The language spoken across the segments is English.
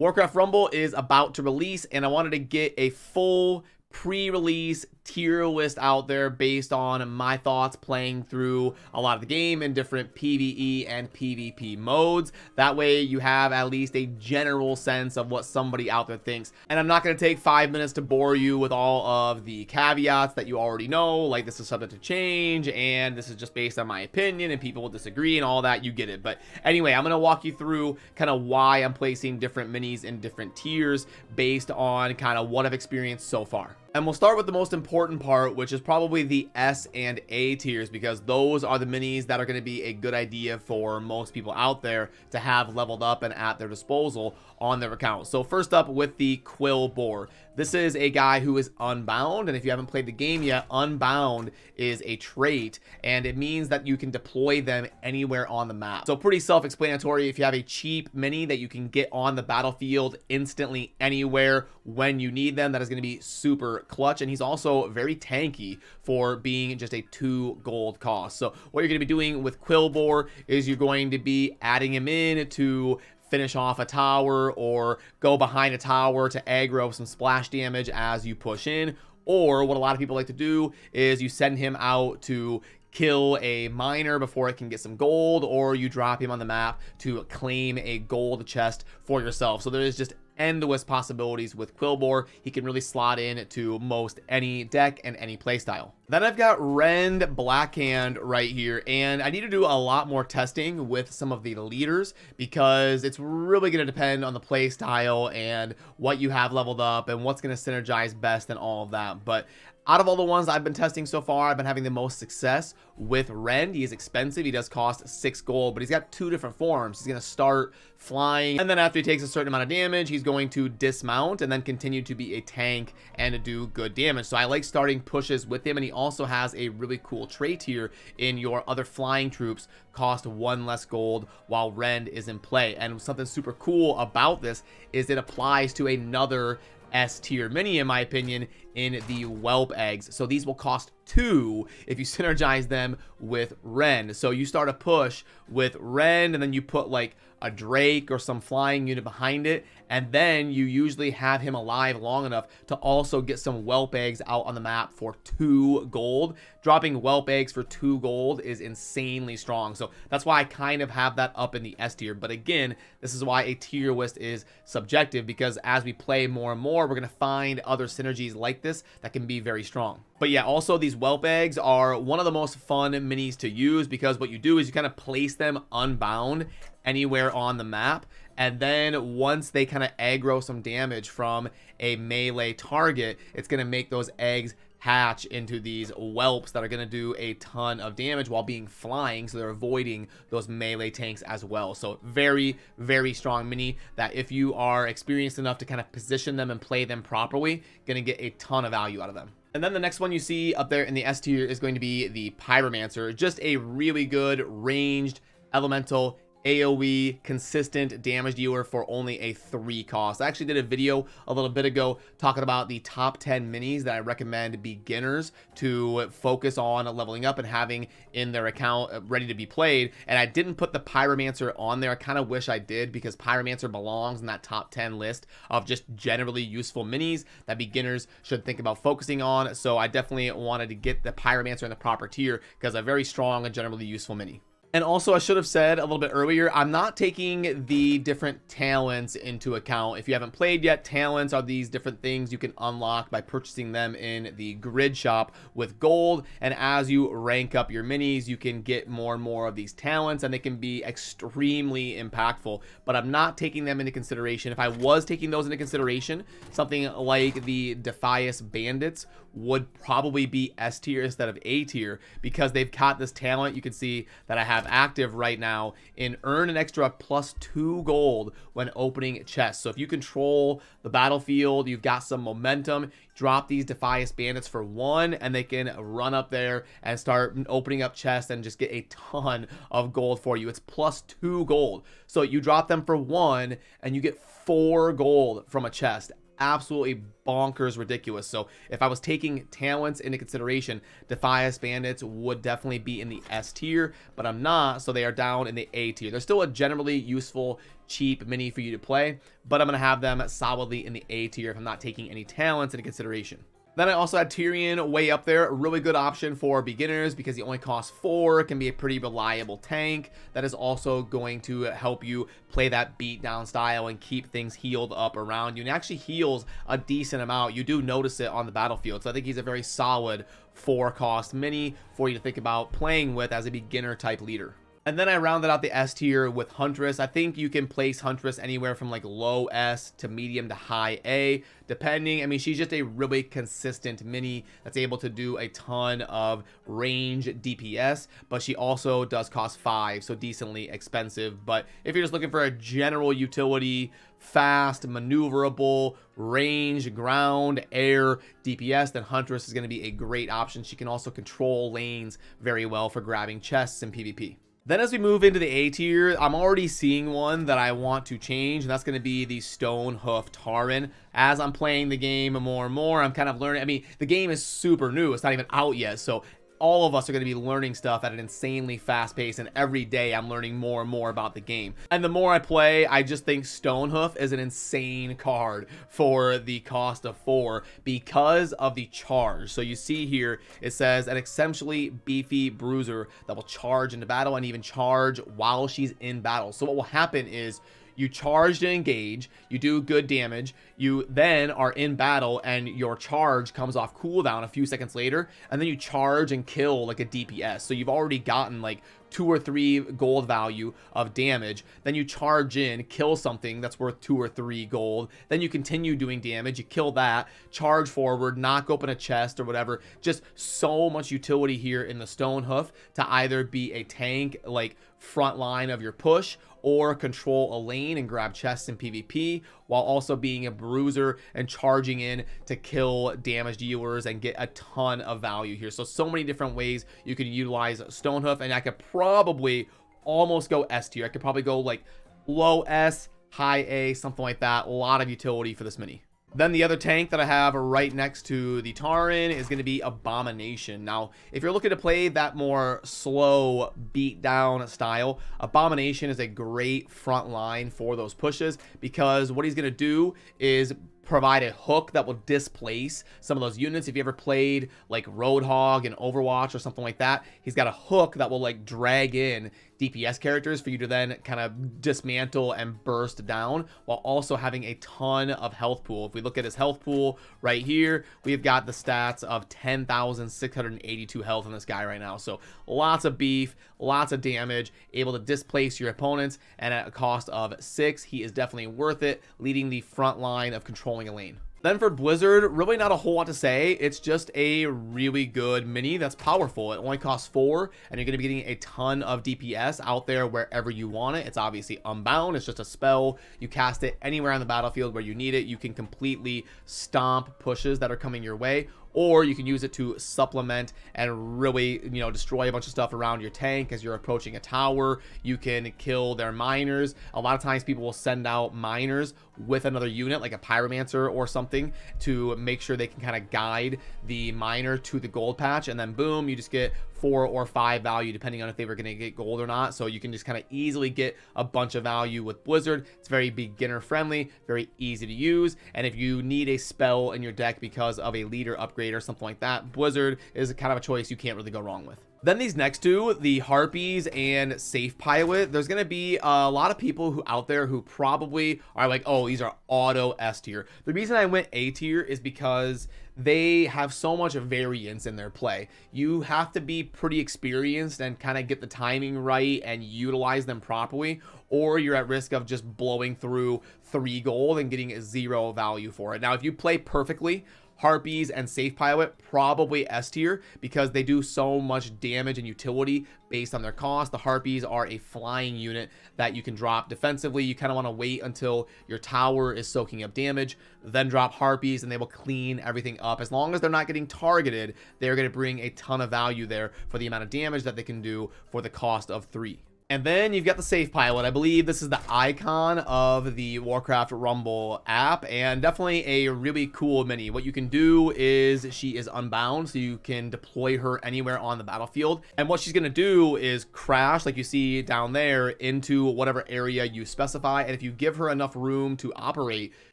Warcraft Rumble is about to release, and I wanted to get a full pre-release tier list out there based on my thoughts playing through a lot of the game in different PvE and PvP modes. That way you have at least a general sense of what somebody out there thinks. And I'm not going to take 5 minutes to bore you with all of the caveats that you already know, like this is subject to change and this is just based on my opinion and people will disagree and all that. You get it. But anyway, I'm going to walk you through kind of why I'm placing different minis in different tiers based on kind of what I've experienced so far. And we'll start with the most important part, which is probably the S and A tiers, because those are the minis that are going to be a good idea for most people out there to have leveled up and at their disposal on their account. So first up with the Quill Boar. This is a guy who is unbound, and if you haven't played the game yet, unbound is a trait, and it means that you can deploy them anywhere on the map. So pretty self-explanatory. If you have a cheap mini that you can get on the battlefield instantly anywhere when you need them, that is going to be super clutch. And he's also very tanky for being just a 2 gold cost. So what you're going to be doing with Quill Boar is you're going to be adding him in to finish off a tower or go behind a tower to aggro some splash damage as you push in. Or what a lot of people like to do is you send him out to kill a miner before it can get some gold, or you drop him on the map to claim a gold chest for yourself. So there is just endless possibilities with Quill Boar. He can really slot in to most any deck and any playstyle. Then I've got Rend Blackhand right here, and I need to do a lot more testing with some of the leaders because it's really going to depend on the playstyle and what you have leveled up and what's going to synergize best and all of that. But out of all the ones I've been testing so far, I've been having the most success with Rend. He is expensive. He does cost 6 gold, but he's got 2 different forms. He's going to start flying, and then after he takes a certain amount of damage, he's going to dismount and then continue to be a tank and to do good damage. So I like starting pushes with him, and he also has a really cool trait here in your other flying troops cost 1 less gold while Rend is in play. And something super cool about this is it applies to another S tier mini, in my opinion, in the whelp eggs. So these will cost 2 if you synergize them with Rend. So you start a push with Rend and then you put like a Drake or some flying unit behind it, and then you usually have him alive long enough to also get some whelp eggs out on the map for 2 gold. Dropping whelp eggs for 2 gold is insanely strong. So that's why I kind of have that up in the S tier. But again, this is why a tier list is subjective, because as we play more and more, we're going to find other synergies like this that can be very strong. But yeah, also these whelp eggs are one of the most fun minis to use, because what you do is you kind of place them unbound anywhere on the map, and then once they kind of aggro some damage from a melee target, it's going to make those eggs hatch into these whelps that are going to do a ton of damage while being flying, so they're avoiding those melee tanks as well. So very, very strong mini that if you are experienced enough to kind of position them and play them properly, going to get a ton of value out of them. And then the next one you see up there in the S tier is going to be the Pyromancer. Just a really good ranged elemental AoE consistent damage dealer for only a 3 cost. I actually did a video a little bit ago talking about the top 10 minis that I recommend beginners to focus on leveling up and having in their account ready to be played, and I didn't put the Pyromancer on there. I kind of wish I did, because Pyromancer belongs in that top 10 list of just generally useful minis that beginners should think about focusing on. So I definitely wanted to get the Pyromancer in the proper tier because a very strong and generally useful mini. And also, I should have said a little bit earlier, I'm not taking the different talents into account. If you haven't played yet, talents are these different things you can unlock by purchasing them in the grid shop with gold. And as you rank up your minis, you can get more and more of these talents, and they can be extremely impactful. But I'm not taking them into consideration. If I was taking those into consideration, something like the Defias Bandits would probably be S tier instead of A tier, because they've got this talent you can see that I have active right now in earn an extra +2 gold when opening chests. So if you control the battlefield, you've got some momentum, drop these Defias Bandits for 1 and they can run up there and start opening up chests and just get a ton of gold for you. It's +2 gold. So you drop them for 1 and you get 4 gold from a chest. absolutely bonkers ridiculous. So if I was taking talents into consideration, Defias Bandits would definitely be in the S tier, but I'm not, so they are down in the A tier. They're still a generally useful, cheap mini for you to play, but I'm going to have them solidly in the A tier if I'm not taking any talents into consideration. Then I also had Tyrion way up there, a really good option for beginners because he only costs 4, can be a pretty reliable tank that is also going to help you play that beat down style and keep things healed up around you, and actually heals a decent amount. You do notice it on the battlefield, so I think he's a very solid 4-cost mini for you to think about playing with as a beginner type leader. And then I rounded out the S tier with Huntress. I think you can place Huntress anywhere from like low S to medium to high A, depending. I mean, she's just a really consistent mini that's able to do a ton of range DPS, but she also does cost 5, so decently expensive. But if you're just looking for a general utility, fast, maneuverable, range, ground, air, DPS, then Huntress is going to be a great option. She can also control lanes very well for grabbing chests in PvP. Then as we move into the A tier, I'm already seeing one that I want to change, and that's going to be the Stonehoof Tauren. As I'm playing the game more and more, I'm kind of learning. I mean, the game is super new. It's not even out yet, so all of us are going to be learning stuff at an insanely fast pace, and every day I'm learning more and more about the game. And the more I play, I just think Stonehoof is an insane card for the cost of 4 because of the charge. So you see here, it says an exceptionally beefy bruiser that will charge into battle and even charge while she's in battle. So what will happen is you charge to engage, you do good damage, you then are in battle and your charge comes off cooldown a few seconds later, and then you charge and kill like a DPS. So you've already gotten like 2 or 3 gold value of damage, then you charge in, kill something that's worth 2 or 3 gold, then you continue doing damage, you kill that, charge forward, knock open a chest or whatever. Just so much utility here in the Stonehoof to either be a tank like front line of your push, or control a lane and grab chests in PvP, while also being a bruiser and charging in to kill damage dealers and get a ton of value here. So many different ways you can utilize Stonehoof, and I could probably almost go S tier. I could probably go like low S, high A, something like that. A lot of utility for this mini. Then the other tank that I have right next to the Tauren is going to be Abomination. Now, if you're looking to play that more slow beat down style, Abomination is a great front line for those pushes, because what he's going to do is provide a hook that will displace some of those units. If you ever played like Roadhog in Overwatch or something like that, he's got a hook that will like drag in DPS characters for you to then kind of dismantle and burst down, while also having a ton of health pool. If we look at his health pool right here, we've got the stats of 10,682 health on this guy right now. So lots of beef, lots of damage, able to displace your opponents, and at a cost of 6, he is definitely worth it, leading the front line of controlling a lane. Then for Blizzard, really not a whole lot to say. It's just a really good mini that's powerful. It only costs 4, and you're going to be getting a ton of DPS out there wherever you want it. It's obviously unbound. It's just a spell. You cast it anywhere on the battlefield where you need it. You can completely stomp pushes that are coming your way, or you can use it to supplement and really, destroy a bunch of stuff around your tank as you're approaching a tower. You can kill their miners. A lot of times people will send out miners with another unit like a pyromancer or something to make sure they can kind of guide the miner to the gold patch, and then boom, you just get 4 or 5 value depending on if they were going to get gold or not. So you can just kind of easily get a bunch of value with Blizzard. It's very beginner friendly, very easy to use, and if you need a spell in your deck because of a leader upgrade or something like that, Blizzard is kind of a choice you can't really go wrong with. Then these next two, the Harpies and Safe Pilot, there's going to be a lot of people who out there who probably are like, oh, these are auto S tier. The reason I went A tier is because they have so much variance in their play. You have to be pretty experienced and kind of get the timing right and utilize them properly, or you're at risk of just blowing through 3 gold and getting 0 value for it. Now, if you play perfectly, Harpies and Safe Pilot probably S tier because they do so much damage and utility based on their cost. The Harpies are a flying unit that you can drop defensively. You kind of want to wait until your tower is soaking up damage, then drop Harpies, and they will clean everything up. As long as they're not getting targeted, they're going to bring a ton of value there for the amount of damage that they can do for the cost of 3. And then you've got the Safe Pilot. I believe this is the icon of the Warcraft Rumble app, and definitely a really cool mini. What you can do is she is unbound, so you can deploy her anywhere on the battlefield. And what she's going to do is crash, like you see down there, into whatever area you specify. And if you give her enough room to operate,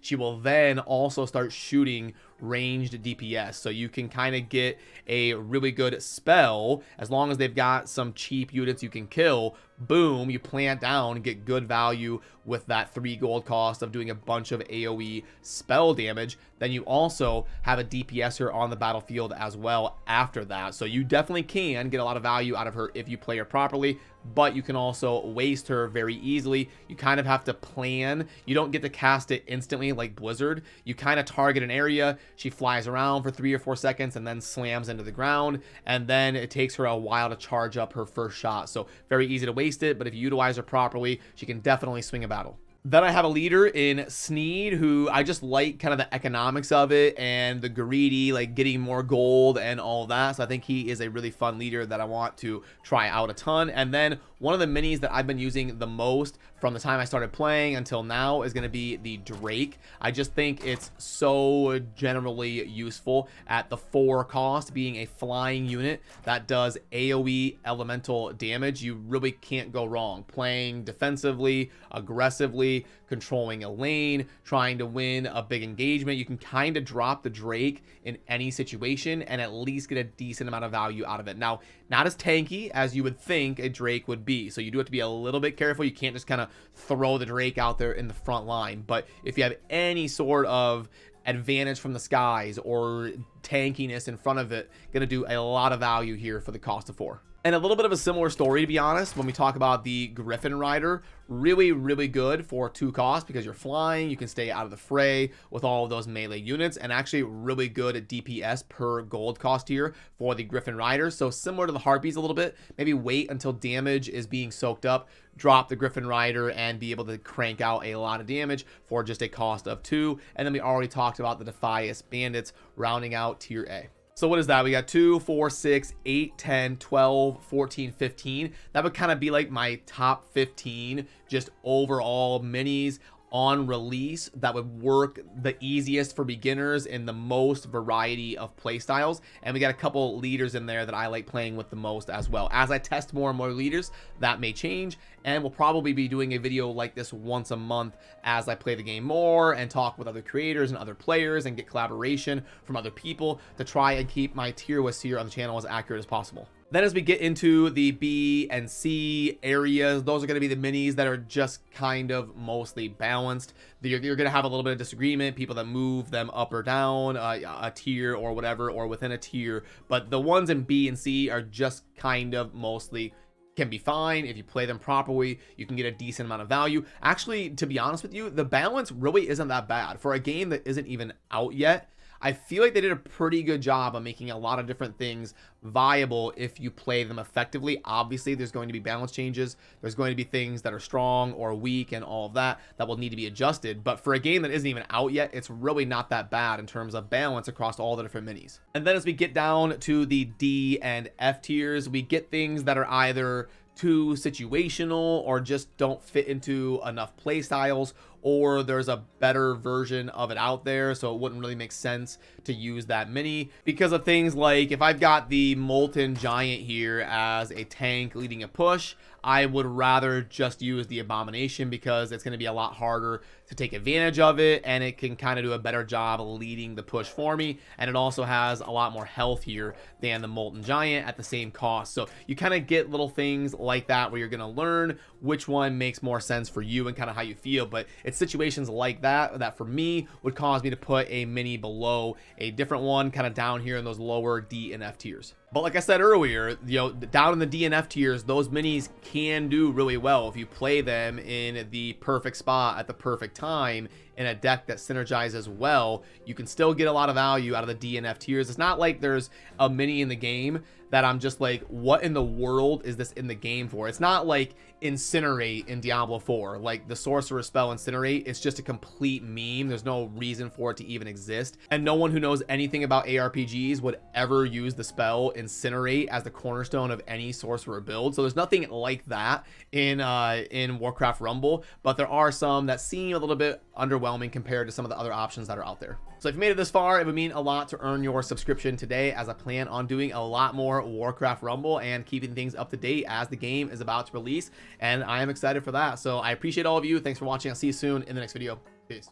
she will then also start shooting ranged DPS. So you can kind of get a really good spell as long as they've got some cheap units you can kill. Boom, you plant down and get good value with that 3 gold cost of doing a bunch of AoE spell damage. Then you also have a DPSer on the battlefield as well after that. So you definitely can get a lot of value out of her if you play her properly, but you can also waste her very easily. You kind of have to plan. You don't get to cast it instantly like Blizzard. You kind of target an area, she flies around for 3 or 4 seconds and then slams into the ground, and then it takes her a while to charge up her first shot. So very easy to waste it, but if you utilize her properly, she can definitely swing a battle. Then I have a leader in Sneed, who I just like kind of the economics of it and the greedy, like getting more gold and all that. So I think he is a really fun leader that I want to try out a ton. And then one of the minis that I've been using the most from the time I started playing until now is going to be the Drake. I just think it's so generally useful at the 4 cost, being a flying unit that does AoE elemental damage. You really can't go wrong playing defensively, aggressively, controlling a lane, trying to win a big engagement. You can kind of drop the Drake in any situation and at least get a decent amount of value out of it. Now, not as tanky as you would think a Drake would be, so you do have to be a little bit careful. You can't just kind of throw the Drake out there in the front line. But if you have any sort of advantage from the skies or tankiness in front of it, gonna do a lot of value here for the cost of 4. And a little bit of a similar story, to be honest, when we talk about the Griffin Rider. Really, really good for 2 costs because you're flying, you can stay out of the fray with all of those melee units, and actually really good at DPS per gold cost here for the Griffin Rider. So similar to the Harpies a little bit, maybe wait until damage is being soaked up, drop the Griffin Rider, and be able to crank out a lot of damage for just a cost of 2. And then we already talked about the Defias Bandits rounding out tier A. So what is that? We got 2, 4, 6, 8, 10, 12, 14, 15. That would kind of be like my top 15 just overall minis on release that would work the easiest for beginners in the most variety of playstyles. And we got a couple leaders in there that I like playing with the most as well. As I test more and more leaders, that may change, and we'll probably be doing a video like this once a month as I play the game more and talk with other creators and other players and get collaboration from other people to try and keep my tier lists here on the channel as accurate as possible. Then as we get into the B and C areas, those are going to be the minis that are just kind of mostly balanced. You're going to have a little bit of disagreement, people that move them up or down a tier or whatever, or within a tier. But the ones in B and C are just kind of mostly can be fine. If you play them properly, you can get a decent amount of value. Actually, to be honest with you, the balance really isn't that bad. For a game that isn't even out yet, I feel like they did a pretty good job of making a lot of different things viable if you play them effectively. Obviously, there's going to be balance changes. There's going to be things that are strong or weak and all of that that will need to be adjusted. But for a game that isn't even out yet, it's really not that bad in terms of balance across all the different minis. And then as we get down to the D and F tiers, we get things that are either too situational or just don't fit into enough play styles, or there's a better version of it out there, so it wouldn't really make sense to use that mini because of things like if I've got the Molten Giant here as a tank leading a push, I would rather just use the Abomination because it's going to be a lot harder to take advantage of it, and it can kind of do a better job leading the push for me, and it also has a lot more health here than the Molten Giant at the same cost. So you kind of get little things like that where you're going to learn which one makes more sense for you and kind of how you feel. But it's situations like that that for me would cause me to put a mini below a different one kind of down here in those lower D and F tiers. But like I said earlier, you know, down in the D and F tiers, those minis can do really well if you play them in the perfect spot at the perfect time in a deck that synergizes well. You can still get a lot of value out of the D and F tiers. It's not like there's a mini in the game that I'm just like, what in the world is this in the game for? It's not like Incinerate in Diablo 4, like the sorcerer spell Incinerate. It's just a complete meme. There's no reason for it to even exist, and no one who knows anything about ARPGs would ever use the spell Incinerate as the cornerstone of any sorcerer build. So there's nothing like that in Warcraft Rumble, but there are some that seem a little bit underwhelming compared to some of the other options that are out there. So if you made it this far, it would mean a lot to earn your subscription today, as I plan on doing a lot more Warcraft Rumble and keeping things up to date as the game is about to release, and I am excited for that. So I appreciate all of you. Thanks for watching. I'll see you soon in the next video. Peace.